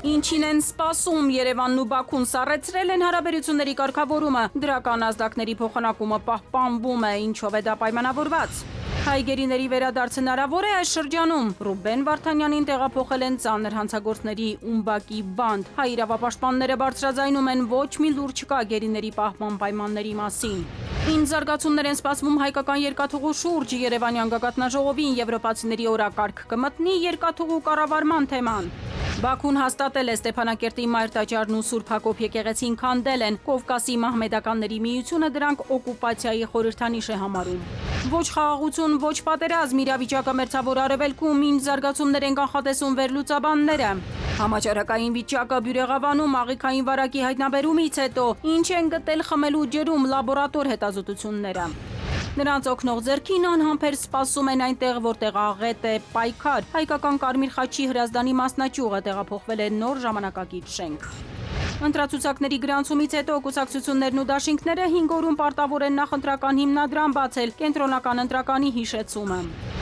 Ինչին են սպասում Երևանն ու Բաքուն սառեցրել են հարաբերությունների կարգավորումը, դրական ազդակների փոխանակումը պահպանվում է, ինչով է դա պայմանավորված։ Հայ գերիների վերադարձ հնարավոր է այս շրջանում։ Ռուբեն Վարդանյանին տեղափոխել են ծանր հանցագործների ՈՒՄԲԱԿ-ի բանդ։ Հայ իրավապաշտպանները բարձրաձայնում են ոչ մի լուր չկա գերիների պահպան պայմանների մասին։ Ինչ զարգացումներ են սպասվում հայկական երկաթուղու շուրջ Երևանյան գագաթնաժողովին եվրոպացիների օրակարգ կմտնի երկաթուղու կառավարման թեման։ Բաքուն հաստատել է Ստեփանակերտի Մայր տաճարն ու Սուրբ Հակոբ եկեղեցին քանդել են, Կովկասի մահմեդականների միությունը դրանք օկուպացիայի խորհրդանիշ է համարում։ Ոչ խաղաղություն, ոչ պատերազմ, իրավիճակը մերձավոր արևելքում, ինչ զարգացումներ են կանխատեսում վերլուծաբանները։ Համաճարակային վիճակը բյուրեղավանում աղիքային վարակի հայտնաբերումից հետո ինչ են գտել խմելու ջրում լաբորատոր հետազոտությունները։ Նրանց օգնող ձեռքին անհամբեր սպասում են այնտեղ, որտեղ աղետ է պայքար։ Հայկական Կարմիր խաչի հրազդանի մասնաճյուղը տեղափոխվել է նոր ժամանակակից շենք։ Ընտրացուցակների գրանցումից հետո կուսակցություններն ու դաշինքները 5 օրում պարտավոր են նախընտրական հիմնադրամ բացել, կենտրոնական ընտրականի հիշեցումը։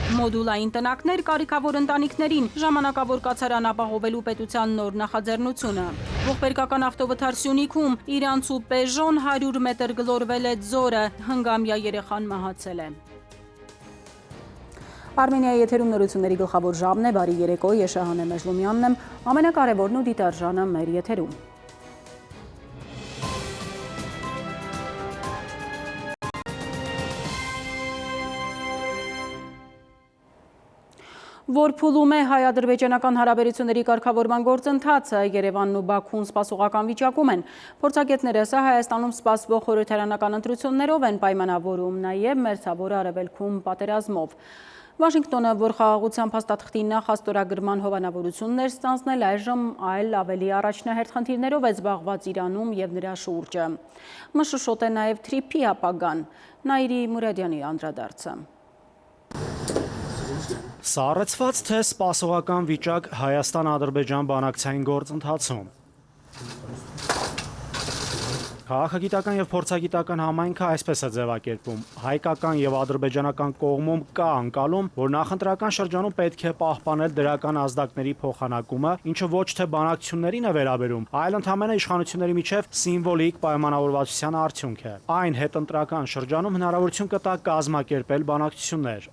Մոդուլային տնակներ կարիքավոր ընտանիքներին, ժամանակավոր կացարան ապահովելու պետության նոր նախաձեռնությունը։ Ողբերգական ավտովթար Սյունիքում իրանց ու Պեժոն 100 մետր գլորվել է ձորը, հնգամյա երեխան մահացել է։ Արմենիայի եթերում նորությունների գլխավոր ժամն է, բարի երեկո, ես Շահանե Մեժլումյանն եմ, ամենակարևորն ու դիտարժանը մեր եթերում։ Որ փուլում է հայ-ադրբեջանական հարաբերությունների կարգավորման գործընթացը, Երևանն ու Բաքուն սպասողական վիճակում են։ Փորձագետները սա Հայաստանում սպասվող խորհրդարանական ընտրություններով են պայմանավորում, նաև մերձավոր արևելքում պատերազմով։ Վաշինգտոնը, որ խաղաղության փաստաթղթի նախաստորագրման հովանավորություններ ստանձնել, այժմ ավելի առաջնահերթ խնդիրներով է զբաղված Իրանում և նրա շուրջը։ Մշուշոտ է նաև Թրիփի ապագան։ Նաիրի Մուրադյանի անդրադարձը։ Սառեցված թե սպասողական վիճակ Հայաստան-Ադրբեջան բանակցային գործընթացում։ Քաղաքագիտական և փորձագիտական համայնքը այսպես է ձևակերպում. հայկական և ադրբեջանական կողմում կա անկալում, որ նախընտրական շրջանում պետք է պահպանել դրական ազդակների փոխանակումը, ինչը ոչ թե բանակցություններին է վերաբերում, այլ ընդամենը իշխանությունների միջև սիմվոլիկ պայմանավորվածության արդյունք է։ Այն հետընտրական շրջանում հնարավորություն կտա կազմակերպել բանակցություններ։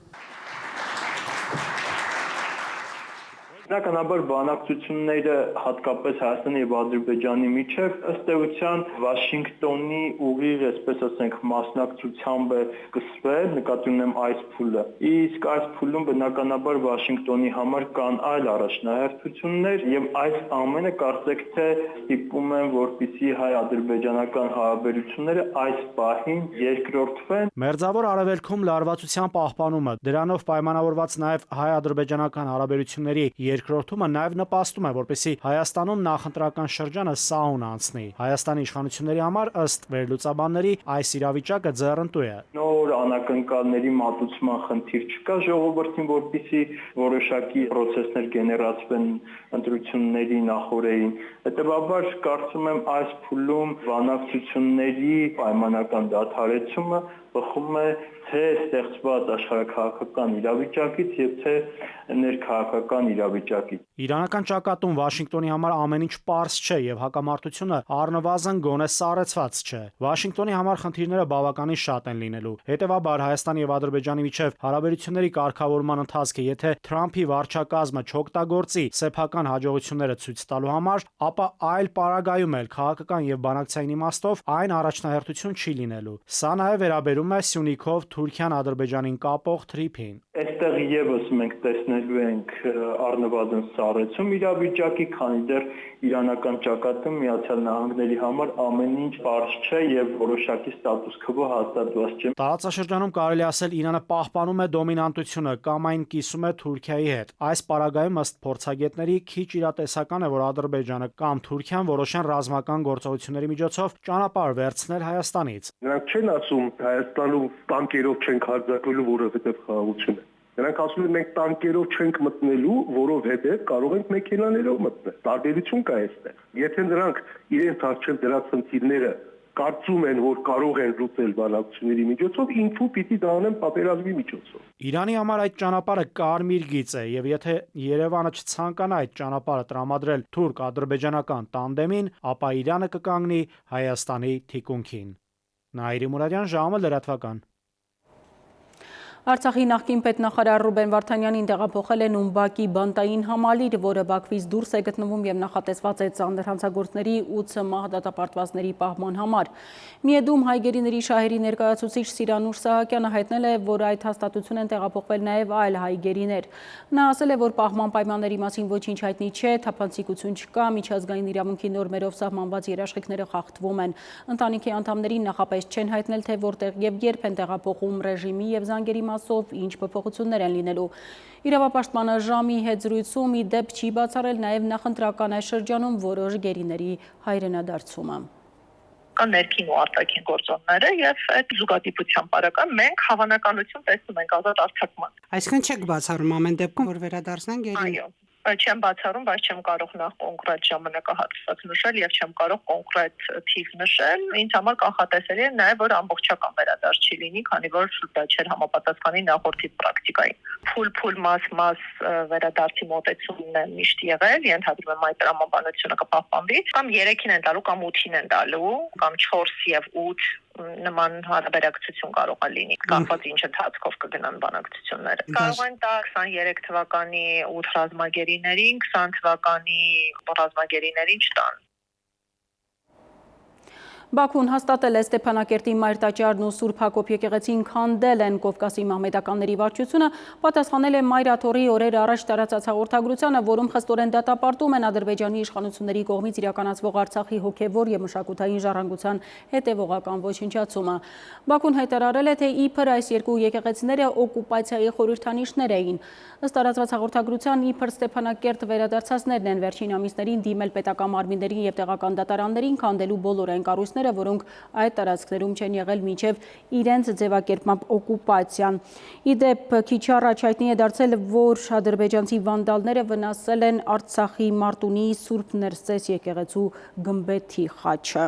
Բնականաբար բանակցությունները հատկապես Հայաստանի և Ադրբեջանի միջև ըստ էության Վաշինգտոնի ուղիղ, այսպես ասենք, մասնակցությամբ է սկսվել, նկատի ունեմ այս փուլը։ Իսկ այս փուլում բնականաբար Վաշինգտոնի համար կան այլ առաջնահերթություններ եւ այս ամենը կարծեք թե ստիպում են, որպեսզի հայ-ադրբեջանական հարաբերությունները այս պահին երկրորդվեն։ Մերձավոր արևելքում լարվածության պահպանումը, դրանով պայմանավորված նաև հայ-ադրբեջանական հարաբերությունների երկրորդումը նաև նպաստում է, որպեսզի Հայաստանում նախընտրական շրջանը սահուն անցնի։ Հայաստանի իշխանությունների համար ըստ վերլուծաբանների այս իրավիճակը ձեռնտու է։ Նոր անակնկալների մատուցման խնդիր չկա ժողովրդին, որպեսզի որոշակի պրոցեսներ գեներացվեն ընտրությունների նախօրեին։ Հետևաբար կարծում եմ այս փուլում բանակցությունների պայմանական դադարեցումը բխում է թե ստեղծված աշխարհաքաղաքական իրավիճակից եւ թե ներքաղաքական իրավիճակից։ Իրանական ճակատում Վաշինգտոնի համար ամեն ինչ պարզ չէ եւ հակամարտությունը առնվազն գոնե սառեցված չէ։ Վաշինգտոնի համար խնդիրները բավականին շատ են լինելու։ Հետևաբար Հայաստանի եւ Ադրբեջանի միջև հարաբերությունների կարգավորման ընթացքը, եթե Թրամփի վարչակազմը չօգտագործի սեփական հաջողությունները ցույց տալու համար, ապա այլ պարագայում էլ քաղաքական եւ բանակցային իմաստով այն առաջնահերթություն չի լինելու։ Սա նաեւ վերաբերում է Սյունիքով Թուրքիան Ադրբեջանին կապող Թրիփին։ Այստեղ եւս մենք տեսնելու ենք առնվազն սառեցում իրավիճակի, քանի դեռ իրանական ճակատում Միացյալ Նահանգների համար ամեն ինչ պարզ չէ եւ որոշակի ստատուս քվո հաստատված չէ։ Տարածաշրջանում կարելի ասել Իրանը պահպանում է դոմինանտությունը կամ այն կիսում է Թուրքիայի հետ։ Այս պարագայում ըստ փորձագետների քիչ իրատեսական է, որ Ադրբեջանը կամ Թուրքիան որոշեն ռազմական գործողությունների միջոցով ճանապարհ վերցնել Հայաստանից։ Նրանք չեն ասում Հայաստանում տանկերով չենք հարձակվելու, որովհետեւ խաղաղություն է։ Նրանք ասում են մենք տանկերով չենք մտնելու, որովհետև կարող ենք մեքենաներով մտնել։ Տարբերություն կա այստեղ։ Եթե նրանք իրենց արժեն դրած խնդիրները կարծում են, որ կարող են լուծել բանակցությունների միջոցով, ինչու պիտի դա անեն պատերազմի միջոցով։ Իրանի համար այդ ճանապարհը կարմիր գիծ է, եւ եթե Երևանը չցանկանա այդ ճանապարհը տրամադրել թուրք-ադրբեջանական տանդեմին, ապա Իրանը կկանգնի Հայաստանի թիկունքին։ Նայիրի Մուրադյան, ժամը լրատվական։ Արցախի նախկին պետնախարար Ռուբեն Վարդանյանին տեղափոխել են Ումբակի բանտային համալիր, որը Բաքվից դուրս է գտնվում եւ նախատեսված է ծանր հանցագործների ու ՑՄՀ դատապարտվածների պահպան համար։ Միեդում հայ գերիների շահերի ներկայացուցիչ Սիրանուշ Սահակյանը հայտնել է, որ այդ հաստատություն են տեղափոխվել նաեւ այլ հայ գերիներ։ Նա ասել է, որ պահպան պայմանների մասին ոչինչ հայտնի չէ, թափանցիկություն չկա, միջազգային իրավունքի նորմերով սահմանված երաշխիքները խախտվում են։ Ընտանիքի անդամներին նախապես չեն հայտնել, թե որտեղ եւ երբ են տեղափոխում ռեժիմի եւ զանգերի ինչ փոփոխություններ են լինելու։ Իրավապաշտպանը ժամի հետ զրույցում ի դեպ չի բացառել նաև նախընտրական այս շրջանում որոշ գերիների հայրենադարձումը։ Կան ներքին ու արտաքին գործոնները եւ այդ զուգադիպության բարական մենք հավանականություն տեսնում ենք ազատ արձակման։ Այսինքն չեք բացառում ամեն դեպքում, որ վերադարձնեն գերին։ Այո, չեմ բացառում, բայց չեմ կարող նախ կոնկրետ ժամանակահատված նշել եւ չեմ կարող կոնկրետ թիվ նշել։ Ինձ համար կանխատեսելի է նաեւ, որ ամբողջական վերադարձ չի լինի, քանի որ դա չէր համապատասխանի նախորդի պրակտիկային։ Փուլ մաս վերադարձի մոտեցումն է միշտ եղել, ենթադրում եմ այդ տրամաբանությունը կպահպանվի, կամ 3-ին են տալու, կամ 8-ին են տալու, կամ 4 եւ 8 նման հարաբերակցություն կարող է լինի, կապված ինչ ընթացքով կգնան բանակցությունները։ Կարող են տա 23 թվականի 8 ռազմագերիներին, 20 թվականի ռազմագերիներին չտան։ Բաքուն հաստատել է Ստեփանակերտի Մայր տաճարն ու Սուրբ Հակոբ եկեղեցին քանդել են Կովկասի մահմեդականների վարչությունը, պատասխանել է Մայր աթոռի օրեր առաջ տարածած հաղորդագրությանը, որում խստորեն դատապարտում են Ադրբեջանի իշխանությունների կողմից իրականացվող Արցախի հոգևոր եւ մշակութային ժառանգության հետևողական ոչնչացումը։ Բաքուն հայտարարել է, թե իբր այս երկու եկեղեցիները օկուպացիայի խորհրդանիշներ էին։ Ըստ տարածված հաղորդագրության, իբր Ստեփանակերտ վերադարձածներն են վերջին ամիսներին դիմել պետական մարմիններին եւ տեղական դատարաններին քանդելու բոլոր այն կառույցները, որոնք այդ տարածքներում չեն եղել մինչև իրենց ձևակերպմամբ օկուպացիան։ Ի դեպ, քիչ առաջ հայտնի է դարձել, որ ադրբեջանցի վանդալները վնասել են Արցախի Մարտունի Սուրբ Ներսես եկեղեցու գմբեթի խաչը։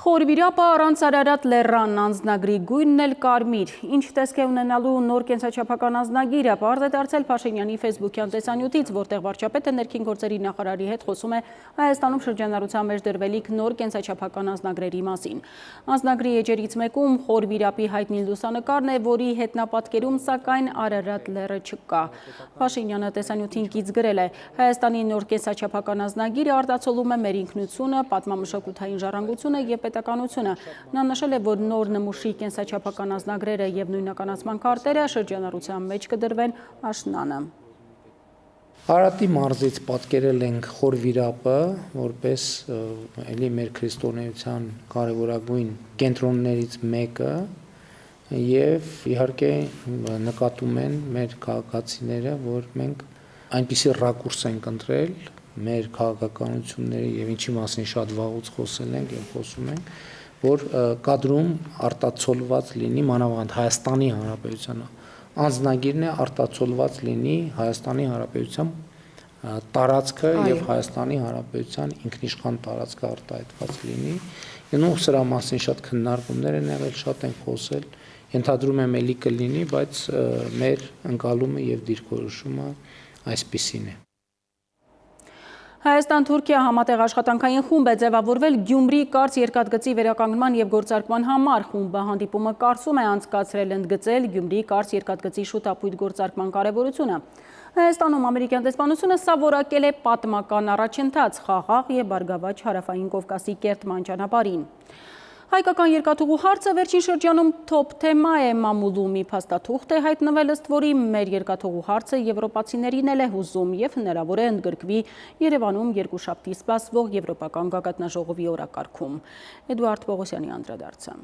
Խորվիրապը առանց Արարատ լեռան անձնագրի գույնն էլ կարմիր։ Ինչ տեսք է ունենալու նոր կենսաչափական անձնագիրը, պարզ է դարձել Փաշինյանի ֆեյսբուքյան տեսանյութից, որտեղ վարչապետը ներքին գործերի նախարարի հետ խոսում է Հայաստանում շրջանառության մեջ դրվելիք նոր կենսաչափական անձնագրերի մասին։ Անձնագրի էջերից մեկում Խորվիրապի հայտնի լուսանկարն է, որի հետնապատկերում սակայն Արարատ լեռը չկա։ Փաշինյանը տեսանյութին կից գրել է. Հայաստանի նոր կենսաչափական անձնագիրը արտացոլում է մեր ինքնությունը, պատմամշակութային ժառանգությունը եւ պետականությունը։ Նա նշել է, որ նոր նմուշի կենսաչափական անձնագրերը եւ նույնականացման քարտերը շրջանառության մեջ կդրվեն աշնանը։ Արարատի մարզից պատկերել ենք Խորվիրապը, որպես էլի մեր քրիստոնեության կարևորագույն կենտրոններից մեկը, եւ իհարկե նկատում են մեր քաղաքացիները, որ մենք այնպիսի ռակուրս ենք ընտրել մեր քաղաքականությունների եւ ինչի մասին շատ վաղուց խոսել ենք եւ խոսում ենք, որ կադրում արտացոլված լինի մանավանդ Հայաստանի Հանրապետության անձնագիրն է արտացոլված լինի Հայաստանի Հանրապետության տարածքը եւ Հայաստանի Հանրապետության ինքնիշխան տարածքը արտահայտված լինի։ Ու սրա մասին շատ քննարկումներ են եղել, շատ են խոսել, ենթադրում եմ էլի կլինի, բայց մեր ընկալումը եւ դիրքորոշումը այսպիսին է։ Հայաստան-Թուրքիա համատեղ աշխատանքային խումբ է ձևավորվել Գյումրի կարծ երկաթգծի վերականգնման եւ գործարկման համար։ Խումբը հանդիպումը կարծում է անցկացրել ընդգծել Գյումրի կարծ երկաթգծի շուտապույտ գործարկման կարեւորությունը։ Հայաստանում ամերիկյան դեսպանությունը սա որակել է պատմական առաջընթաց խաղաղ եւ բարգավաճ հարավային Կովկասի կերտման ճանապարհին։ Հայկական երկաթուղու հարցը վերջին շրջանում թոփ թեմա է մամուլում մի փաստաթուղթ է հայտնվել, ըստ որի մեր երկաթուղու հարցը եվրոպացիներին էլ է հուզում եւ հնարավոր է ընդգրկվի Երևանում երկուշաբթի սպասվող եվրոպական գագաթնաժողովի օրակարգում։ Էդուարդ Պողոսյանի անդրադարձը։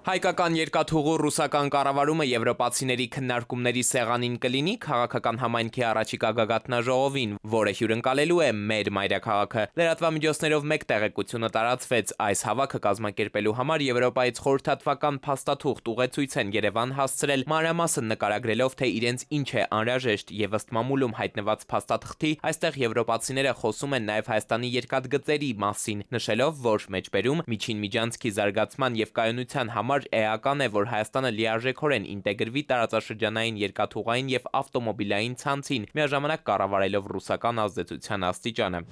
Հայկական երկաթուղու ռուսական կառավարումը եվրոպացիների քննարկումների սեղանին կլինի քաղաքական համայնքի առաջիկա գագաթնաժողովին, որը հյուրընկալելու է մեր մայրաքաղաքը։ Լրատվամիջոցներով մեկ տեղեկությունը տարածվեց։ Այս հավաքը կազմակերպելու համար Եվրոպայից խորհրդատվական փաստաթուղթ ուղեցույց են Երևան հասցրել, մանրամասն նկարագրելով, թե իրենց ինչ է անհրաժեշտ, եւ ըստ մամուլում հայտնված փաստաթղթի, այստեղ եվրոպացիները խոսում են նաեւ Հայաստանի երկաթգծերի մասին, նշելով, որ մեջբերում միջին միջանցքի զարգացման եւ կայունության համար էական է, որ Հայաստանը լիարժեքորեն ինտեգրվի տարածաշրջանային երկաթուղային եւ ավտոմոբիլային ցանցին, միաժամանակ կառավարելով ռուսական ազդեցության աստիճանը։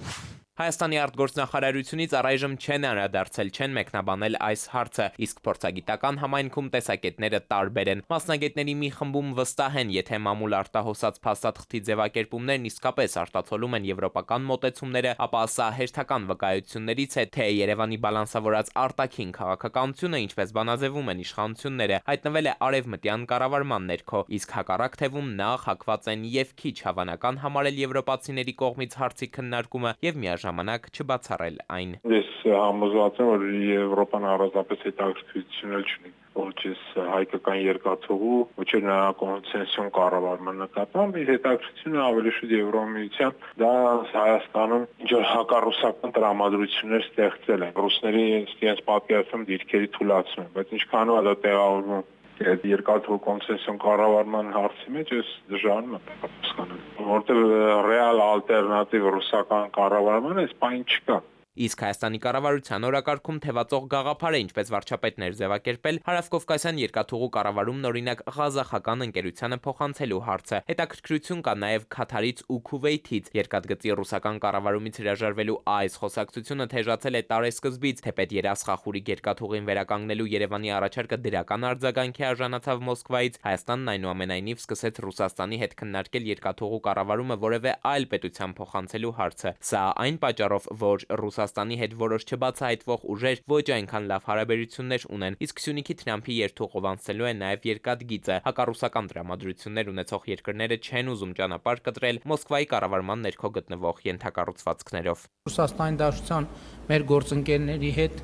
Հայաստանի արտգործնախարարությունից առայժմ չեն անդրադարձել, չեն մեկնաբանել այս հարցը, իսկ փորձագիտական համայնքում տեսակետները տարբեր են։ Մասնագետների մի խմբում վստահ են, եթե մամուլ արտահոսած փաստաթղթի ձևակերպումներն իսկապես արտացոլում են եվրոպական մոտեցումները, ապա սա հերթական վկայություններից է, թե Երևանի բալանսավորած արտաքին քաղաքականությունը, ինչպես բանաձևում են իշխանությունները, հայտնվել է արևմտյան կառավարման ներքո, իսկ հակառակ թևում նախ հակված են եւ քիչ հավանական համարել եվրոպացիների կողմից հարցի քննարկումը եւ միաժամանակ չբացառել այն։ Ես համոզված եմ, որ Եվրոպան առանձնապես հետաքրքրություն չունի ոչ հայկական երկաթուղու, ոչ էլ նրա կոնցենսիոն կառավարման նկատմամբ, իր հետաքրքրությունը ավելի շուտ Եվրոմիության դա Հայաստանում ինչ որ հակառուսական տրամադրություններ ստեղծել են։ Ռուսների իրենց պատկերացում դիրքերի թուլացում, բայց ինչքանով է դա տեղավորվում այդ երկաթուղու կոնցենսիոն կառավարման հարցի մեջ ես դժվարում եմ հասկանալ, որտեղ ռեալ ալտերնատիվ ռուսական կառավարման այս բան չկա։ Իսկ Հայաստանի կառավարության օրակարգում թևածող գաղափար է, ինչպես վարչապետներ ձևակերպել Հարավկովկասյան երկաթուղու կառավարումն օրինակ ղազախական ընկերությանը փոխանցելու հարցը։ Հետաքրքրություն կա նաև Քաթարից ու Քուվեյթից։ Երկաթգծի ռուսական կառավարումից հրաժարվելու այս խոսակցությունը թեժացել է տարեսկզբից, թեպետ երասխախուրի երկաթուղին վերականգնելու Երևանի առաջարկը դրական արձագանքի արժանացավ Մոսկվայից, Հայաստանն այնուամենայնիվ սկսեց Ռուսաստանի հետ քննարկել երկաթուղու կառավարումը որևէ այլ պետության փոխանցելու հարցը։ Սա այն պատճառով, որ Ռուսաստանի հետ որոշ չբացահայտվող ուժեր ոչ այնքան լավ հարաբերություններ ունեն, իսկ Սյունիքի Թրամփի երթուղով անցնելու է նաև երկաթգիծը։ Հակառուսական տրամադրություններ ունեցող երկրները չեն ուզում ճանապարհ կտրել Մոսկվայի կառավարման ներքո գտնվող ենթակառուցվածքներով։ Ռուսաստանի Դաշնության մեր գործընկերների հետ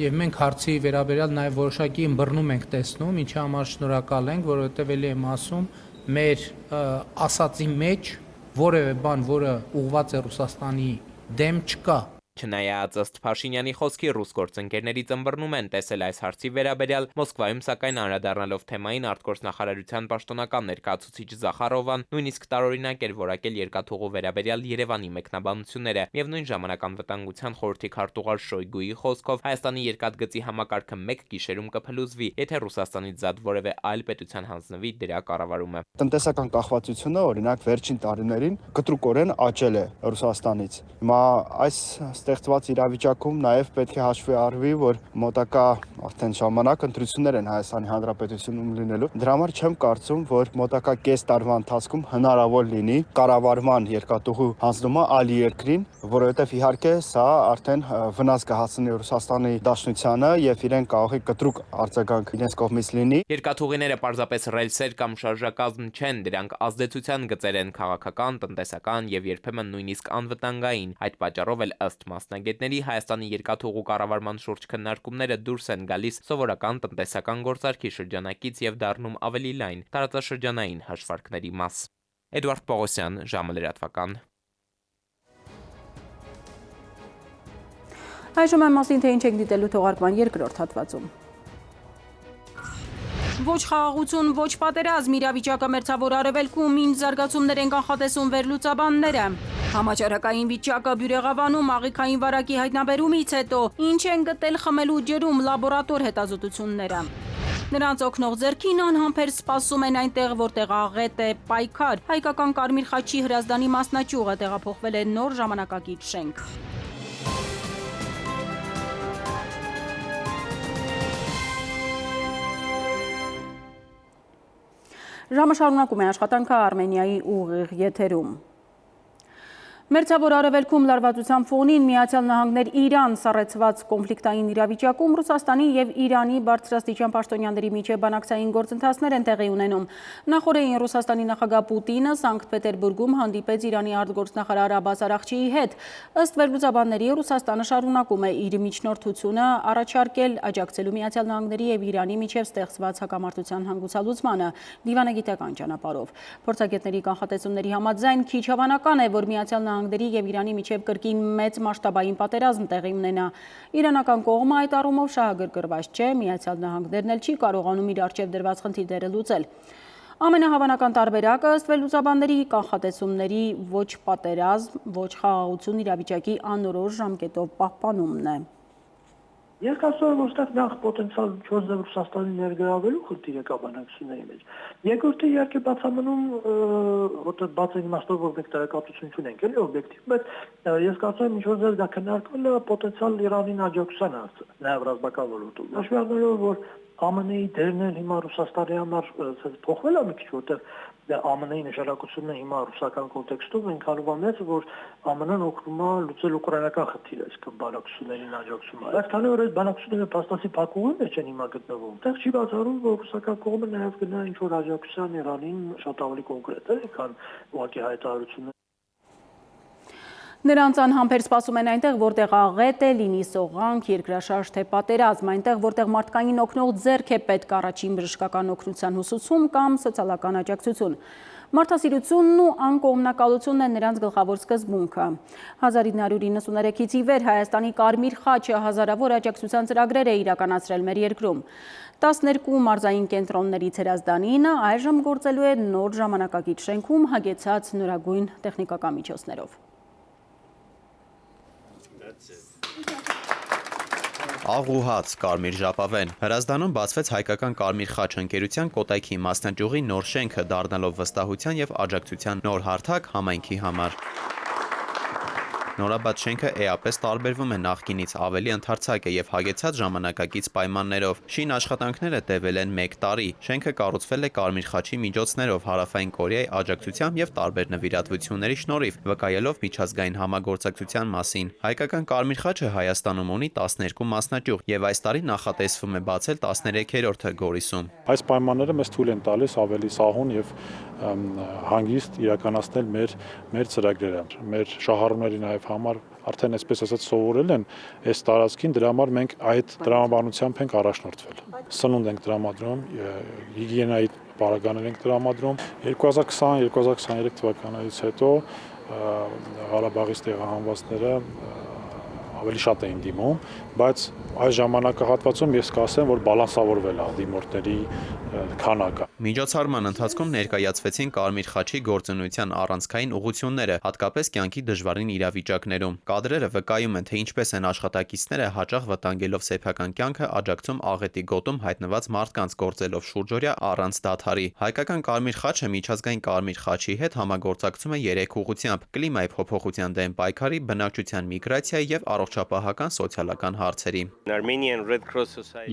եւ մենք հարցի վերաբերյալ նաև որոշակի ըմբռնում ենք տեսնում, ինչի համար շնորհակալ ենք, որովհետեւ ելի եմ ասում, մեր ասածի մեջ որևէ բան, որը ուղղված է Ռուսաստանի դեմ չկա։ Չնայած ըստ Փաշինյանի խոսքի ռուս գործընկերներից ըմբռնում են տեսել այս հարցի վերաբերյալ, Մոսկվայում սակայն անդրադառնալով թեմային արտգործնախարարության պաշտոնական ներկայացուցիչ Զախարովան նույնիսկ տարօրինակ էր որակել երկաթուղու վերաբերյալ Երևանի մեկնաբանությունները։ Միևնույն ժամանակ անվտանգության խորհրդի քարտուղար Շոյգուի խոսքով Հայաստանի երկաթգծի համակարգը մեկ գիշերում կփլուզվի, եթե Ռուսաստանից զատ որևէ այլ պետության հանձնվի դրա կառավարումը։ Տնտեսական կախվածությունը, օրինակ, վերջին տարիներին կտրուկորեն աճել է Ռուսաստանից։ Հիմա այս ստեղծված իրավիճակում նաև պետք է հաշվի առնվի, որ մոտակա արդեն ժամանակ ընտրություններ են Հայաստանի Հանրապետությունում լինելու։ Դրա համար չեմ կարծում, որ մոտակա կես տարվա ընթացքում հնարավոր լինի կառավարման երկաթուղու հանձնումը այլ երկրին, որովհետև իհարկե սա արդեն վնաս կհասցնի Ռուսաստանի Դաշնությանը եւ իրեն կարող է կտրուկ արձագանք իրենց կողմից լինի։ Երկաթուղիները պարզապես ռելսեր կամ շարժակազմ չեն, դրանք ազդեցության գծեր են քաղաքական, տնտեսական եւ երբեմն նույնիսկ անվտանգային։ Այդ պատճառով էլ ըստ մասնագետների Հայաստանի երկաթուղու կառավարման շուրջ քննարկումները դուրս են գալիս սովորական տնտեսական գործարքի շրջանակից եւ դառնում ավելի լայն տարածաշրջանային հաշվարկների մաս։ Էդվարդ Պողոսյան, ժամը լրատվական։ Այժմ այն մասին, թե ինչ եք դիտելու թողարկման երկրորդ հատվածում։ Ոչ խաղաղություն, ոչ պատերազմ, իրավիճակը մերձավոր արևելքում ինչ զարգացումներ են կանխատեսում վերլուծաբանները։ Համաճարակային վիճակը Բյուրեղավանում աղիքային վարակի հայտնաբերումից հետո ինչ են գտել խմելու ջրում լաբորատոր հետազոտությունները։ Նրանց օգնող ձեռքին անհամբեր սպասում են այնտեղ, որտեղ աղետ է պայքար։ Հայկական Կարմիր խաչի Հրազդանի մասնաճյուղը տեղափոխվել է նոր ժամանակակից շենք։ Ժամը շարունակում է աշխատանքը Արմենիայի ուղիղ եթերում։ Մերձավոր Արևելքում լարվածության ֆոնին Միացյալ Նահանգներ Իրան սառեցված կոնֆլիկտային իրավիճակում Ռուսաստանի եւ Իրանի բարձրաստիճան պաշտոնյաների միջև բանակցային գործընթացներ են տեղի ունենում։ Նախորդին Ռուսաստանի նախագահ Պուտինը Սանկտ Պետերբուրգում հանդիպեց Իրանի արտգործնախարար Աբբաս Արաղչիի հետ։ Ըստ վերլուծաբանների Ռուսաստանը շարունակում է իր միջնորդությունը առաջարկել աջակցելու Միացյալ Նահանգների եւ Իրանի միջև ստեղծված հակամարտության հանգուցալուծմանը դիվանագիտական ճանապարհով։ Փորձագետների կանխատեսումների համաձայն քիչ հավանական է, որ Միացյալ Նահանգների եւ Իրանի միջև կրկին մեծ մասշտաբային պատերազմ տեղի ունենա։ Իրանական կողմը այդ առումով շահագրգռված չէ, Միացյալ Նահանգներն էլ չի կարողանում իր առջև դրված խնդիրները լուծել։ Ամենահավանական տարբերակը ըստ վերլուծաբանների կանխատեսումների ոչ պատերազմ, ոչ խաղաղություն իրավիճակի անորոշ ժամկետով պահպանումն է։ Ես կարծում եմ, որ այստեղ նախ պոտենցիալ չոզը Ռուսաստանի ներգրավելու խնդիր է կա բանակցությունների մեջ։ Երկրորդը իհարկե բացամնում, որտեղ բաց է իմաստով, որ մենք տեղեկատվություն չունենք, էլի օբյեկտիվ, բայց ես կարծում եմ, ինչ-որ դա քննարկվելը պոտենցիալ Իրանին աջակցության հասցնել, նաև ռազմական ոլորտում։ Հաշվի առնելով, որ ԱՄՆ-ի դերն էլ հիմա Ռուսաստանի համար փոխվել է մի քիչ, որտեղ ԱՄՆ-ի նշանակությունը հիմա ռուսական կոնտեքստում այնքանով մեծ, որ ԱՄՆ-ն օգնում է լուծել ուկրաինական խնդիրը, այսինքն բանակցություններին աջակցում է։ Բայց քանի որ այս բանակցությունները փաստացի փակուղի մեջ են հիմա գտնվում, այդտեղ չի բացառում, որ ռուսական կողմը նաև գնա ինչ-որ աջակցության Իրանին շատ ավելի կոնկրետ է, քան ուղղակի հայտարարություններ։ Նրանց անհամբեր սպասում են այնտեղ, որտեղ աղետ է, լինի սողանք, երկրաշարժ թե պատերազմ, այնտեղ, որտեղ մարդկային օգնող ձեռք է պետք առաջին բժշկական օգնության ուսուցում կամ սոցիալական աջակցություն։ Մարդասիրությունն ու անկողմնակալությունն է նրանց գլխավոր սկզբունքը։ 1993-ից ի վեր Հայաստանի Կարմիր խաչը հազարավոր աջակցության ծրագրեր է իրականացրել մեր երկրում։ 12 մարզային կենտրոններից Հրազդանինը այժմ գործելու է նոր ժամանակակից շենքում հագեցած նորագույն տեխնիկական միջոցներով։ Աղուհաց, կարմիր ժապավեն։ Հրազդանում բացվեց հայկական կարմիր խաչ ընկերության Կոտայքի մասնաճյուղի նոր շենքը, դառնալով վստահության եւ աջակցության նոր հարթակ համայնքի համար։ Նորաբաց շենքը էապես տարբերվում է նախկինից, ավելի ընդարձակ է եւ հագեցած ժամանակակից պայմաններով։ Շին աշխատանքները տևել են 1 տարի։ Շենքը կառուցվել է կարմիր խաչի միջոցներով Հարավային Կորեայի աջակցությամբ եւ տարբեր նվիրատվությունների շնորհիվ, վկայելով միջազգային համագործակցության մասին։ Հայկական կարմիր խաչը Հայաստանում ունի 12 մասնաճյուղ եւ այս տարի նախատեսվում է բացել 13-րդը Գորիսում։ Այս պայմանները մեզ թույլ են տալիս ավելի սահուն եւ հանգիստ իրականացնել մեր ծրագրերը։ Մեր շահառուների նաև համար արդեն այսպես ասած սովորել են այս տարածքին, դրա համար մենք այդ տրամաբանությամբ ենք առաջնորդվել։ Սնունդ ենք տրամադրում, հիգիենայի պարագաներ ենք տրամադրում։ 2020-2023 թվականներից հետո Ղարաբաղից տեղահանվածները ավելի շատ էին դիմում, բայց այս ժամանակահատվածում ես կասեմ, որ բալանսավորվել է դիմորդների քանակը։ Միջոցառման ընթացքում ներկայացվեցին Կարմիր խաչի գործունեության առանցքային ուղղությունները, հատկապես կյանքի դժվարին իրավիճակներում։ Կադրերը վկայում են, թե ինչպես են աշխատակիցները հաճախ վտանգելով սեփական կյանքը աջակցում աղետի գոտում հայտնված մարդկանց, գործելով շուրջօրյա առանց դադարի։ Հայկական Կարմիր խաչը միջազգային Կարմիր խաչի հետ համագործակցում է 3 ուղղությամբ՝ կլիմայի փոփոխության դեմ պայքարի, բնակչության միգրացիայի եւ առողջապահական սոցիալական հարցերի։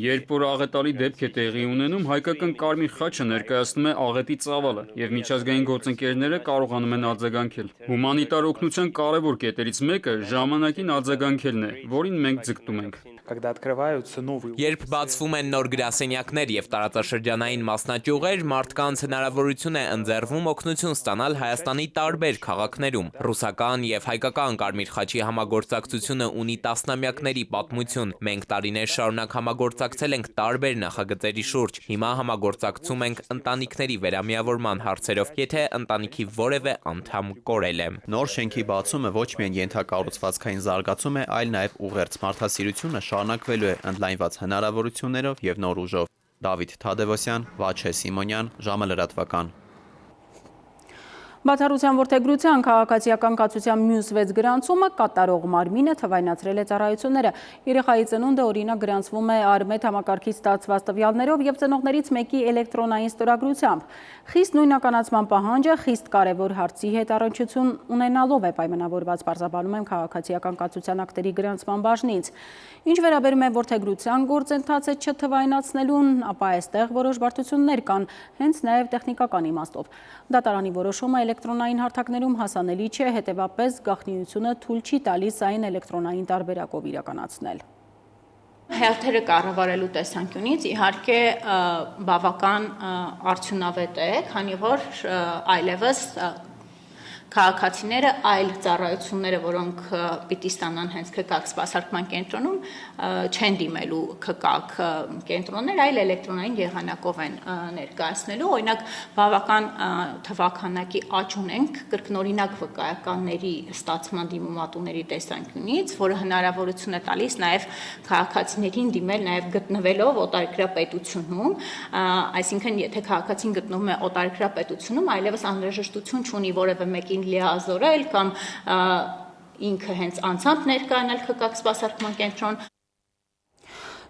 Երբ որ աղետալի դեպք է տեղի ունենում, հայկական Կարմիր խաչը ներկայացնում է աղետի ծավալը եւ միջազգային գործընկերները կարողանում են արձագանքել։ Հումանիտար օգնության կարևոր կետերից մեկը ժամանակին արձագանքելն է, որին մենք ձգտում ենք։ Երբ բացվում են նոր գրասենյակներ եւ տարածաշրջանային մասնաճյուղեր, մարդկանց հնարավորություն է ընձեռվում օգնություն ստանալ Հայաստանի տարբեր քաղաքներում։ Ռուսական եւ հայկական Կարմիր խաչի համագործակցությունը ունի տասնամյակների պատմություն։ Մենք տարիներ շարունակ համագործակցել ենք տարբեր նախագծերի շուրջ։ Հիմա համագործակցում ենք ընտանիքների վերամիավորման հարցերով, եթե ընտանիքի որևէ անդամ կորել է։ Նոր շենքի բացումը ոչ միայն ենթակառուցվածքային զարգացում է, այլ նաև ուղերձ մարդասիրությունը շարունակվելու է ընդլայնված հնարավորություններով եւ նոր ուժով։ Դավիթ Թադևոսյան, Վաչե Սիմոնյան, ժամը լրատվական։ Բացառության որդեգրության քաղաքացիական կացության մյուս 6 գրանցումը կատարող մարմինը թվայնացրել է ծառայությունները։ Երեխայի ծնունդը օրինակ գրանցվում է Արմետ համակարգից ստացված տվյալներով եւ ծնողներից մեկի էլեկտրոնային ստորագրությամբ։ Խիստ նույնականացման պահանջը խիստ կարևոր հարցի հետ առնչություն ունենալով է պայմանավորված, պարզաբանում են քաղաքացիական կացության ակտերի գրանցման բաժնից։ Ինչ վերաբերում է որդեգրության գործընթացը չթվայնացնելուն, ապա այստեղ որոշ բարդություններ կան, հենց նաեւ տեխնիկական իմաստով։ Դատարանի որոշումը էլեկտրոնային հարթակներում հասանելի չէ, հետևապես գաղտնիությունը թույլ չի տալիս այն էլեկտրոնային տարբերակով իրականացնել։ Հերթերը կառավարելու տեսանկյունից իհարկե բավական արդյունավետ է, քանի որ այլևս քաղաքացիները այլ ծառայությունները, որոնք պիտի ստանան հենց ՔԿԱԿ սպասարկման կենտրոնում, չեն դիմելու ՔԿԱԿ կենտրոններ, այլ էլեկտրոնային եղանակով են ներկայացնելու։ Օրինակ, բավական թվաքանակի աճ ունենք կրկնօրինակ վկայականների ստացման դիմումատուների տեսանկյունից, որը հնարավորություն է տալիս նաև քաղաքացիներին դիմել նաև գտնվելով օտարերկրյա պետությունում, այսինքն եթե քաղաքացին գտնվում է օտարերկրյա պետությունում, այլևս անհրաժեշտություն չունի որևէ մեկին լիազորել կամ ինքը հենց անձամբ ներկայանալ ՔԿԱԿ սպասարկման կենտրոն։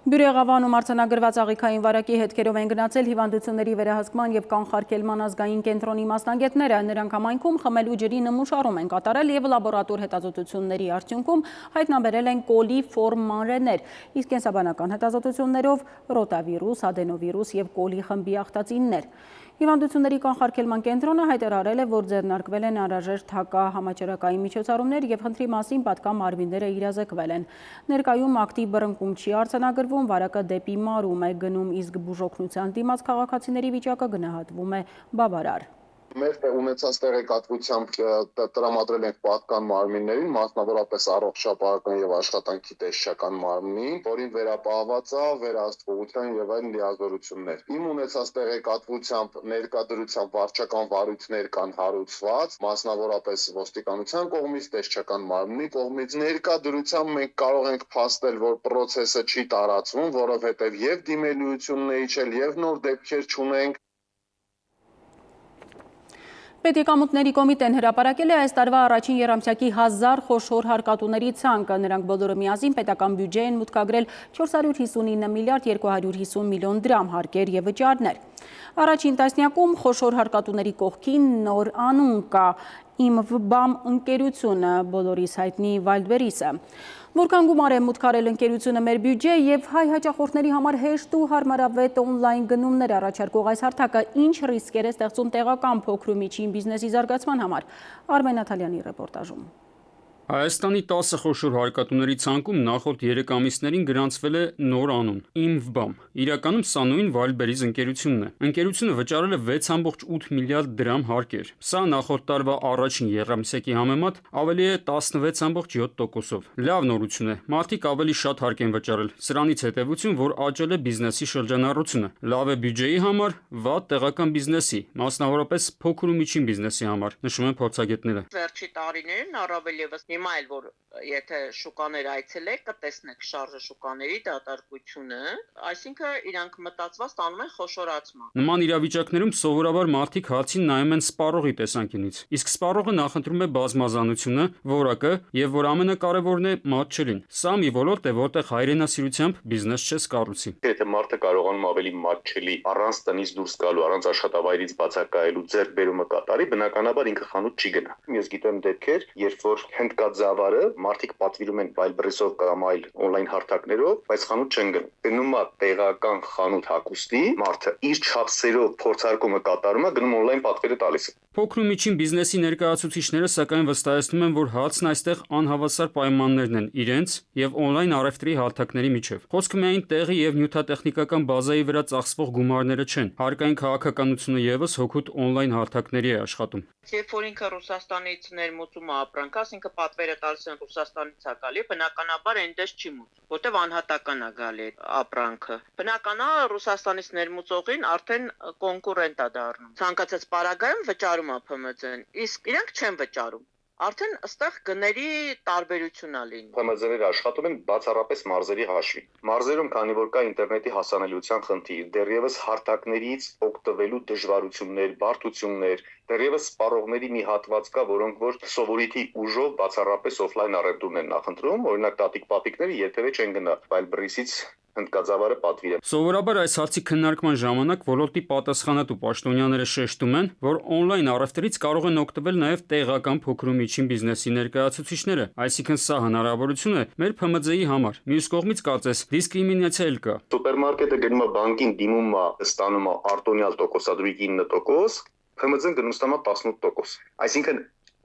Բյուրեղավանում արձանագրված աղիքային վարակի հետքերով են գնացել հիվանդությունների վերահսկման և կանխարգելման ազգային կենտրոնի մասնագետները։ Նրանք համայնքում խմելու ջրի նմուշարում են կատարել և լաբորատոր հետազոտությունների արդյունքում հայտնաբերել են կոլիֆորմ մանրէներ, իսկ կենսաբանական հետազոտություններով ռոտավիրուս, ադենովիրուս և կոլի խմբի ախտածիններ։ Հիվանդությունների կանխարգելման կենտրոնը հայտարարել է, որ ձեռնարկվել են անհրաժեշտ հակահամաճարակային միջոցառումներ և խնդրի մասին պատկան մարմինները իրազեկվել են։ Ներկայում ակտիվ բռնկում չի արձանագրվում, վարակը դեպի մարում է գնում, իսկ բուժօգնության դիմաց քաղաքացիների վիճակը գնահատվում է բավարար։ Մեր ունեցած տեղեկատվությամբ տրամադրել ենք պատկան մարմիններին, մասնավորապես առողջապահական եւ աշխատանքի տեսչական մարմնին, որին վերապահված է վերահսկողության եւ այլ լիազորություններ։ Իմ ունեցած տեղեկատվությամբ ներկայդրությամբ վարչական վարույթներ կան հարուցված, մասնավորապես ոստիկանության կողմից, տեսչական մարմնի կողմից։ Ներկայդրությամբ մենք կարող ենք փաստել, որ process-ը չի տարածվում, որովհետեւ եւ դիմելիությունների չել եւ նոր դեպքեր չունենք։ Պետեկամուտների կոմիտեն հրապարակել է այս տարվա առաջին եռամսյակի 1000 խոշոր հարկատուների ցանկը։ Նրանք բոլորը միասին պետական բյուջե են մուտքագրել 459 միլիարդ 250 միլիոն դրամ հարկեր և վճարներ։ Առաջին տասնյակում խոշոր հարկատուների կողքին նոր անուն կա՝ ԻՄՎԲԱՄ ընկերությունը, բոլորիս հայտնի Վայլդբերիսը։ Որքան գումար է մուտքարել ընկերությունը մեր բյուջե և հայ հաճախորդների համար հեշտ ու հարմարավետ օնլայն գնումներ առաջարկող այս հարթակը ինչ ռիսկեր է ստեղծում տեղական փոքր ու միջին բիզնեսի զարգացման համար։ Արմեն Աթալյանի ռեպորտաժում։ Հայաստանի 10 խոշոր հարկատուների ցանկում նախորդ 3 ամիսներին գրանցվել է նոր անուն՝ ԻՄՎԲԱՄ։ Իրականում սա նույն Վայլդբերիս ընկերությունն է։ Ընկերությունը վճարել է 6.8 միլիարդ դրամ հարկեր։ Սա նախորդ տարվա առաջին եռամսյակի համեմատ ավելի է 16.7%-ով։ Լավ նորություն է։ Մարդիկ ավելի շատ հարկ են վճարել։ Սրանից հետևություն, որ աճել է բիզնեսի շրջանառությունը։ Լավ է բյուջեի համար, վատ տեղական բիզնեսի, մասնավորապես փոքր ու միջին բիզնեսի համար, նշում են փորձագետները։ Վերջի տարիներին առավել ևս հիմա էլ որ եթե շուկաներ այցելեք, կտեսնեք շարժը շուկաների դատարկությունը, այսինքն իրանք մտածված տանում են խոշորացման։ Նման իրավիճակներում սովորաբար մարդիկ հացին նայում են սպառողի տեսանկյունից, իսկ սպառողը նախընտրում է բազմազանությունը, որակը եւ որ ամենակարևորն է մատչելին։ Սա մի ոլորտ է, որտեղ հայրենասիրությամբ բիզնես չես կառուցի։ Եթե մարդը կարողանում ավելի մատչելի, առանց տնից դուրս գալու, առանց աշխատավայրից բացակայելու ձեռքբերումը կատարի, բնականաբար ինքը խանութ չի գնա։ Ես գիտեմ դեպքեր, երբ որ հնդկաձավարը մարդիկ պատվիրում են Վայլդբերիսով կամ այլ օնլայն հարթակներով, բայց խանութ չեն գնում։ Գնում է տեղական խանութ հագուստի, մարդը իր չափսերով փորձարկումը կատարում է, գնում օնլայն պատվերը տալիս է։ Փոքր ու միջին բիզնեսի ներկայացուցիչները սակայն վստահեցնում են, որ հացն այստեղ անհավասար պայմաններն են իրենց եւ օնլայն առևտրի հարթակների միջև։ Խոսքը միայն տեղի եւ նյութատեխնիկական բազայի վրա ծախսվող գումարները չեն։ Հարկային քաղաքականությունը եւս հօգուտ օնլայն հարթակների է աշխատում։ Երբ որ ինքը Ռուսաստանից ներմուծում է ապրանք, ինքը պատվերը տալիս են Ռուսաստանից է գալի, բնականաբար այնտեղ չի մուծում, որտեվ անհատական է գալի ապրանքը։ Բնական է Ռուսաստանից ներմուծողին արդեն կոնկուրենտ է դառնում։ Ցանկացած պարագայում վճարում է ՓՄԶ-ն, իսկ իրանք չեն վճարում։ Արդեն ըստեղ գների տարբերություն է լինում։ ՓՄԶ-ները աշխատում են բացառապես մարզերի հաշվին։ Մարզերում, քանի որ կա ինտերնետի հասանելիության խնդիր, դեռևս հարթակներից օգտվելու դժվարություններ, բարդություններ, դեռևս սպառողների մի հատված կա, որոնք որ սովորիթի ուժով բացառապես օֆլայն առևտուրն են նախընտրում, օրինակ տատիկ-պապիկները երբևէ չեն գնա Վայլդբերիսից հնդկաձավարը պատվիրել։ Սովորաբար այս հարցի քննարկման ժամանակ ոլորտի պատասխանատու պաշտոնյաները շեշտում են, որ օնլայն առևտրից կարող են օգտվել նաև տեղական փոքր ու միջին բիզնեսի ներկայացուցիչները, այսինքն սա հնարավորություն է մեր ՓՄԶ-ի համար։ Մյուս կողմից կարծես դիսկրիմինացիա էլ կա։ Սուպերմարկետը գնում է բանկին, դիմում է, ստանում է արտոնյալ տոկոսադրույքի 9%, ՓՄԶ-ն գնում ստանա 18%։ Այսինքն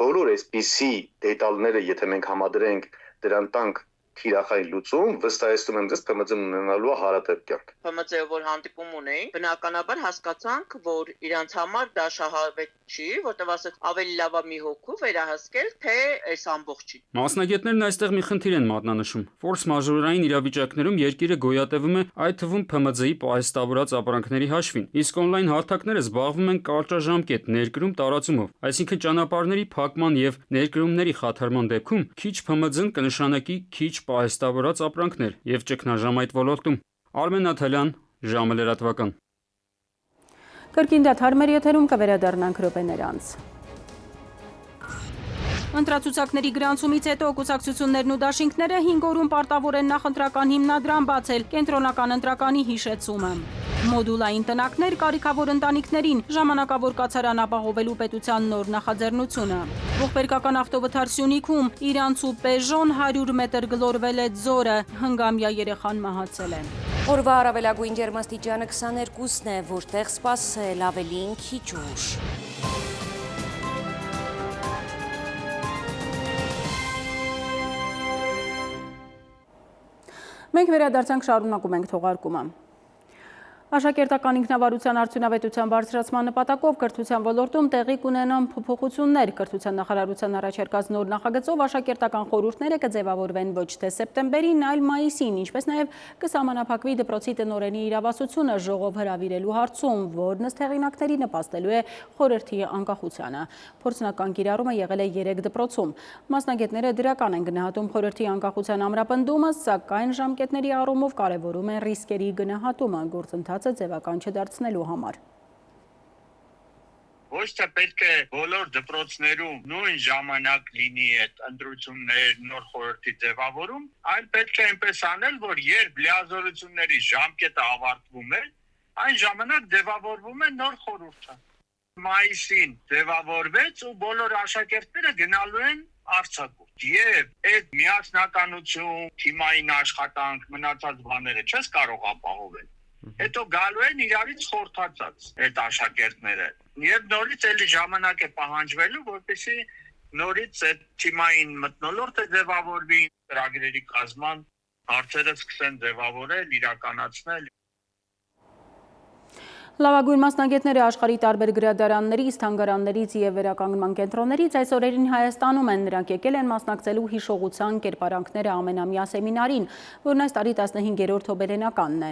բոլոր այսպիսի դետալները, եթե մենք համադրենք, դրան տանք թիրախային լուծում, վստահեցնում եմ ձեզ ՓՄԶ-ն ունենալու է հարատև կյանք։ ՓՄԶ-ով որ հանդիպում ունեին, բնականաբար հասկացանք, որ իրանց համար դա շահավետ չի, որտեղ ասած ավելի լավ է մի հոգու վերահսկել, թե այս ամբողջին։ Մասնագետներն այստեղ մի խնդիր են մատնանշում։ Ֆորս մաժորային իրավիճակներում երկիրը գոյատևում է այդ թվում ՓՄԶ-ի պահեստավորած ապրանքների հաշվին, իսկ օնլայն հարթակները զբաղվում են կարճաժամկետ ներկրում տարածումով, այսինքն ճանապարհների փակման եւ ներկրումների խաթարման դեպքում քիչ ՓՄԶ-ն կնշանակի քիչ պահեստավորած ապրանքներ եւ ճգնաժամ այդ ոլորտում։ Արմեն Աթալյան, ժամը լրատվական։ Կրկին դադար մեր եթերում կվերադառնանք րոպեներ անց։ Ընտրացուցակների գրանցումից հետո կուսակցություններն ու դաշինքները 5 օրում պարտավոր են նախընտրական հիմնադրամ բացել, կենտրոնական ընտրականի հիշեցումը։ Մոդուլային տնակներ կարիքավոր ընտանիքներին, ժամանակավոր կացարան ապահովելու պետության նոր նախաձեռնությունը։ Ողբերգական ավտովթար Սյունիքում իրանցու Պեժոն 100 մետր գլորվել է ձորը, հնգամյա երեխան մահացել է։ Օրվա առավելագույն ջերմաստիճանը 22-ն է, որտեղ սպասել ավելին քիչ ուշ։ Մենք վերադարձանք, շարունակում ենք թողարկումը։ Աշակերտական ինքնավարության արդյունավետության բարձրացման նպատակով կրթության ոլորտում տեղի կունենան փոփոխություններ։ Կրթության նախարարության առաջարկած նոր նախագծով աշակերտական խորհուրդները կձևավորվեն ոչ թե սեպտեմբերին, այլ մայիսին, ինչպես նաև կսահմանափակվի դպրոցի տնօրենի իրավասությունը ժողով հրավիրելու հարցում, որն ըստ հեղինակների նպաստելու է խորհրդի անկախությանը։ Փորձնական կիրառումը եղել է 3 դպրոցում։ Մասնագետները դրական են գնահատում խորհրդի անկախության ամրապնդումը, սակայն ժամկետների առումով կարևորում են ռիսկերի գնահատումը գործընթացը ձևական չդարձնելու համար։ Ոչ թե պետք է բոլոր դպրոցներում նույն ժամանակ լինի այդ ընտրություններ, նոր խորհրդի ձևավորում, այլ պետք է այնպես անել, որ երբ լիազորությունների ժամկետը ավարտվում է, այն ժամանակ ձևավորվում է նոր խորհուրդը։ Մայիսին ձևավորվեց ու բոլոր աշակերտները գնալու են արձակուրդ։ Եվ այդ միասնականություն, թիմային աշխատանք, մնացած բաները չես կարող ապահովել։ Հետո գալու են իրարից խորթացած այդ աշակերտները եւ նորից էլի ժամանակ է պահանջվելու, որպեսզի նորից այդ թիմային մթնոլորտը ձևավորվի, ծրագրերի կազման հարցերը սկսեն ձևավորել, իրականացնել։ Լավագույն մասնագետները աշխարհի տարբեր գրադարաններից, թանգարաններից եւ վերականգնման կենտրոններից այս օրերին Հայաստանում են։ Նրանք եկել են մասնակցելու հիշողության կերպարանքները ամենամյա սեմինարին, որն այս տարի 15-րդ հոբելենականն է։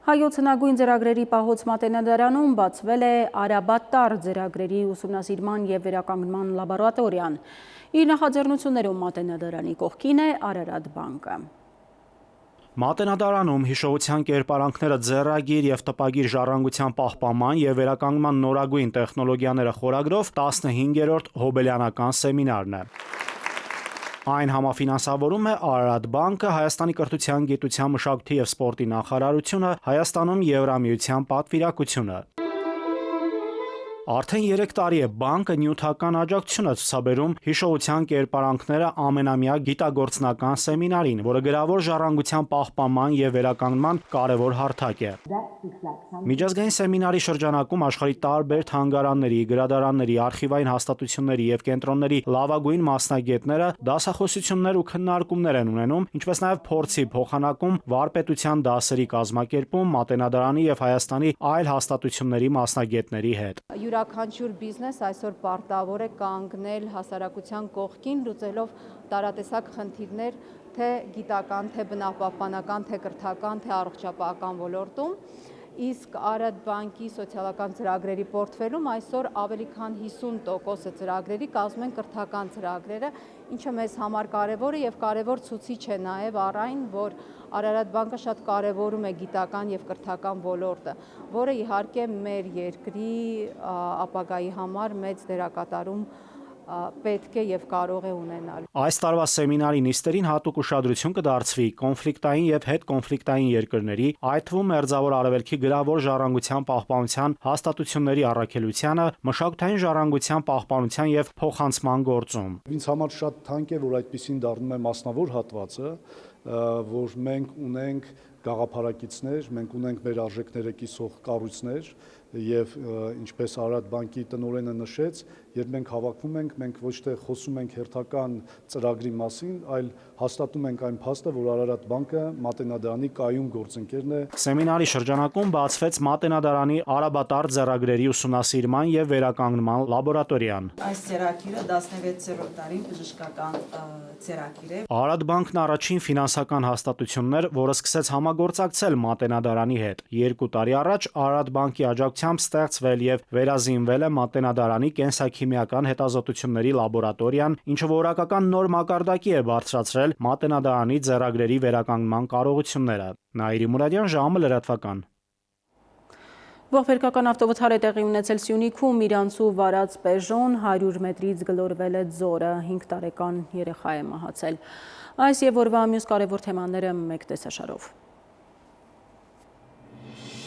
Հայոց հնագույն ծրագրերի պահոց մատենադարանում բացվել է Արաբատար ծրագրերի ուսումնասիրման եւ վերականգնման լաբորատորիան։ Իր նախաձեռնություններում մատենադարանի կողքին է Արարատ բանկը։ Մատենադարանում հիշողության կերպարանքները ձեռագիր եւ տպագիր ժառանգության պահպանման եւ վերականգնման նորագույն տեխնոլոգիաները խորագրով 15-րդ հոբելյանական սեմինարն է։ Այն համաֆինանսավորում է Արարատ բանկը, Հայաստանի կրթության, գիտության, մշակույթի եւ սպորտի նախարարությունը, Հայաստանում Եվրամիության պատվիրակությունը։ Արդեն 3 տարի է բանկը նյութական աջակցություն է ցուցաբերում հիշողության կերպարանքները ամենամյա գիտագործնական սեմինարին, որը գրավոր ժառանգության պահպանման եւ վերականգնման կարևոր հարթակ է։ Միջազգային սեմինարի շրջանակում աշխարհի տարբեր թանգարանների, գրադարանների, արխիվային հաստատությունների եւ կենտրոնների լավագույն մասնագետները դասախոսություններ ու քննարկումներ են ունենում, ինչպես նաեւ փորձի փոխանակում վարպետության դասերի կազմակերպում Մատենադարանի եւ Հայաստանի այլ հաստատությունների մասնագետների հետ։ Յուրաքանչյուր բիզնես այսօր պարտավոր է կանգնել հասարակության կողքին, լուծելով տարատեսակ խնդիրներ, թե գիտական, թե բնապահպանական, թե կրթական, թե առողջապահական ոլորտում։ Իսկ Արարատ բանկի սոցիալական ծրագրերի պորտֆելում այսօր ավելի քան 50% ծրագրերի կազմում են կրթական ծրագրերը, ինչը մեզ համար կարևոր է եւ կարևոր ցուցիչ է նաեւ առ այն, որ Արարատ բանկը շատ կարևորում է գիտական եւ կրթական ոլորտը, որը իհարկե մեր երկրի ապագայի համար մեծ դերակատարում պետք է եւ կարող է ունենալ։ Այս տարվա սեմինարի նիստերին հատուկ ուշադրություն կդարձվի կոնֆլիկտային եւ հետկոնֆլիկտային երկրների, այդ թվում Մերձավոր Արևելքի գրավոր ժառանգության պահպանության հաստատությունների առաքելությանը, մշակութային ժառանգության պահպանության եւ փոխանցման գործում։ Ինձ համար շատ թանկ է, որ այդպեսին դառնում է մասնավոր հատվածը, որ մենք ունենք գաղափարակիցներ, մենք ունենք մեր արժեքները կիսող կառույցներ եւ ինչպես Արարատ բանկի տնօրենը նշեց, երբ մենք հավաքվում ենք, մենք ոչ թե խոսում ենք հերթական ծրագրի մասին, այլ հաստատում ենք այն փաստը, որ Արարատ բանկը Մատենադարանի կայուն գործընկերն է։ Սեմինարի շրջանակում բացվեց Մատենադարանի արաբատար ձեռագրերի ուսումնասիրման եւ վերականգնման լաբորատորիան։ Այս ձեռագիրը 16-րդ տարին բժշկական ձեռագիր է։ Արարատ բանկն առաջին ֆինանսական հաստատությունն էր, որը սկսեց համագործակցել Մատենադարանի հետ։ 2 տարի առաջ Արարատ բանկի աջակցությամբ ստեղծվել եւ վերազինվել է Մատենադարանի կենսաքիմիական հետազոտությունների լաբորատորիան, ինչը որակական նոր մակարդակի է բարձրացրել Մատենադարանի ձեռագրերի վերականգնման կարողությունները։ Նաիրի Մուրադյան, ժամը լրատվական։ Ողբերգական ավտովթար է տեղի ունեցել Սյունիքում, Իրանցու վարած Պեժոն 100 մետրից գլորվել է ձորը, 5 տարեկան երեխա է մահացել։ Այս եւ օրվա մյուս կարևոր թեմաները մեկ տեսաշարով։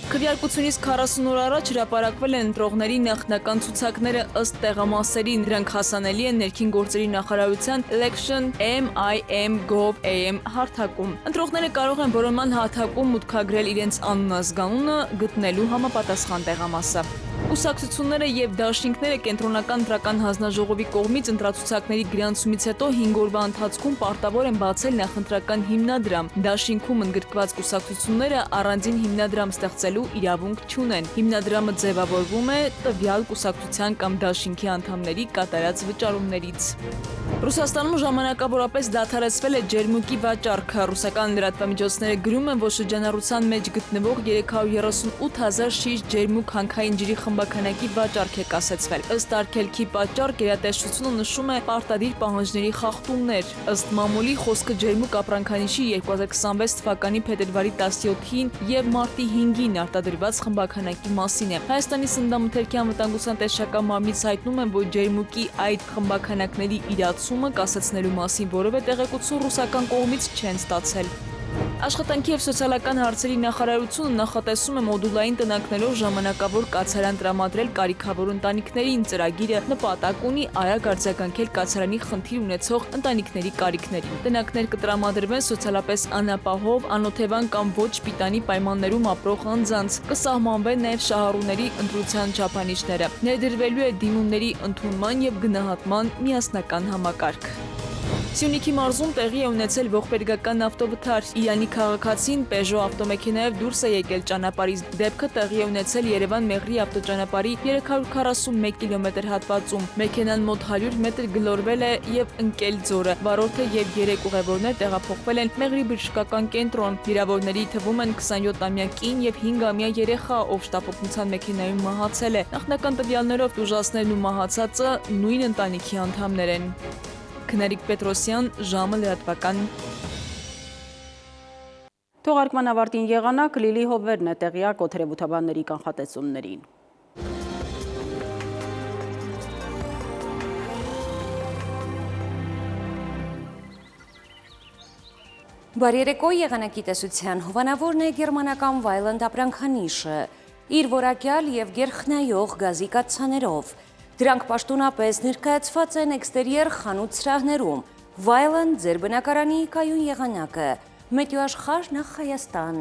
Քվեարկությունից 40 օր առաջ հրապարակվել են ընտրողների նախնական ցուցակները ըստ տեղամասերի, դրանք հասանելի են ներքին գործերի նախարարության election.mim.gov.am հարթակում։ Ընտրողները կարող են որոնման հարթակում մուտքագրել իրենց անունազգանունը, գտնելու համապատասխան տեղամասը։ Կուսակցությունները եւ դաշինքները կենտրոնական ընտրական հանձնաժողովի կողմից ընտրացուցակների գրանցումից հետո 5 օրվա ընթացքում պարտավոր են բացել նախընտրական հիմնադրամ։ Դաշինքում ընդգրկված կուսակցությունները առանձին հիմնադրամ ստեղծելու իրավունք չունեն։ Հիմնադրամը ձևավորվում է տվյալ կուսակցության կամ դաշինքի անդամների կատարած վճարումներից։ Ռուսաստանում ժամանակավորապես դադարեցվել է ջերմուկի վաճառքը։ Ռուսական լրատվամիջոցները գրում են, որ շրջանառության մեջ գտնվող 338,000 շիշ ջերմուկ հանքային ջրի խմբականակի վաճառք է կասեցվել։ Ըստ արգելքի պատճառ գերատեսչությունը նշում է պարտադիր պահանջների խախտումներ։ Ըստ մամուլի խոսքը ջերմուկ ապրանքանիշի 2026 թվականի փետրվարի 17-ին եւ մարտի 5-ին արտադրված խմբականակի մասին է։ Հայաստանի սննդամթերքի անվտանգության տեսչական մարմնից հայտնում են, որ ջերմուկի այդ խմբականակների իրացումը կասեցնելու մասին որևէ տեղեկություն ռուսական կողմից չեն ստացել։ Աշխատանքի եւ սոցիալական հարցերի նախարարությունը նախատեսում է մոդուլային տնակներով ժամանակավոր կացարան տրամադրել կարիքավոր ընտանիքներին։ Ծրագիրը նպատակ ունի արագ արձագանքել կացարանի խնդիր ունեցող ընտանիքների կարիքներին։ Տնակներ կտրամադրվեն սոցիալապես անապահով, անօթևան կամ ոչ պիտանի պայմաններում ապրող անձանց։ Կսահմանվեն նաեւ շահառուների ընտրության չափանիշները։ Ներդրվելու է դիմումների ընդունման եւ գնահատման միասնական համակարգ։ Սյունիքի մարզում տեղի է ունեցել ողբերգական ավտովթար։ Իրանի քաղաքացին Peugeot ավտոմեքենայով դուրս է եկել ճանապարհից։ Դեպքը տեղի է ունեցել Երևան-Մեղրի ավտոճանապարհի 341 կիլոմետր հատվածում։ Մեքենան մոտ 100 մետր գլորվել է եւ ընկել ձորը։ Վարորդը եւ 3 ուղևորներ տեղափոխվել են Մեղրի բժշկական կենտրոն։ Վիրավորների թվում են 27-ամյա կին եւ 5-ամյա երեխա, ով շտապօգնության մեքենայում մահացել է։ Նախնական տվյալներով տուժածներն ու մահացածը նույն ընտանիքի անդամներ են։ Քնարիկ Պետրոսյան, ժամը լրատվական։ Թողարկման ավարտին եղանակ Լիլի Հովերն է տեղյակ օդերևութաբանների կանխատեսումներին։ Բարերեկո եղանակի տեսության հովանավորն է գերմանական Վայլանդ ապրանքանիշը, իր որակյալ եւ գերխնայող գազի կաթսաներով։ Դրանք պաշտոնապես ներկայացված են էքստերիեր խանութ սրահներում։ Վայլանդ ձեր բնակարանի կայուն եղանակը։ Մեթեոաշխարհ նախ Հայաստան։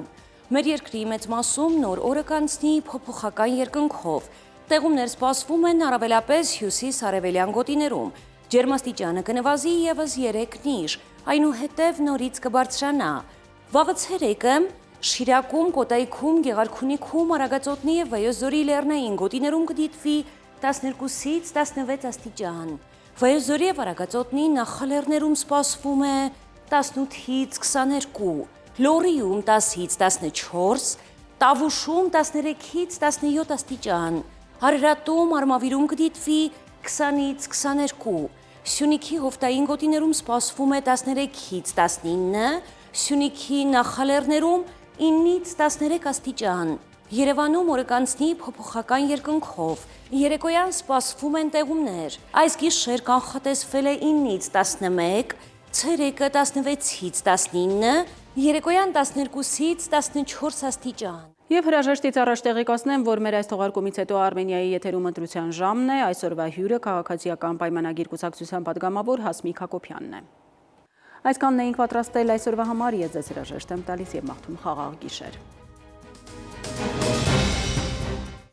Մեր երկրի մեծ մասում նոր օրը կանցնի փոփոխական երկնքով։ Տեղումներ սպասվում են առավելապես հյուսիս-արևելյան գոտիներում։ Ջերմաստիճանը կնվազի եւս 3 նիշ, այնուհետև նորից կբարձրանա։ Վաղը ցերեկը Շիրակում, Կոտայքում, Գեղարքունիքում, Արագածոտնի եւ Վայոց-Ձորի լեռնային գոտիներում կդիտվի 12-ից 16 աստիճան։ Վայոց-Ձորի եւ Արագածոտնի նախալեռներում սպասվում է 18-ից 22, Լոռիում 10-ից 14, Տավուշում 13-ից 17 աստիճան, Արարատում, Արմավիրում կդիտվի 20-ից 22, Սյունիքի հովտային գոտիներում սպասվում է 13-ից 19, Սյունիքի նախալեռներում 9-ից 13 աստիճան։ Երևանում օրը կանցնի փոփոխական երկնքով։ Երեկոյան սպասվում են տեղումներ։ Այս գիշեր կանխատեսվել է 9-ից 11, ցերեկը 16-ից 19, երեկոյան 12-ից 14 աստիճան։ Եվ հրաժեշտից առաջ տեղեկացնեմ, որ մեր այս թողարկումից հետո Արմենիայի եթերում ընտրության ժամն է, այսօրվա հյուրը քաղաքացիական պայմանագիր կուսակցության պատգամավոր Հասմիկ Հակոբյանն է։ Այսքանն էինք պատրաստել այսօրվա համար, ես ձեզ հրաժեշտ եմ տալիս եւ մաղթում խաղաղ գիշեր։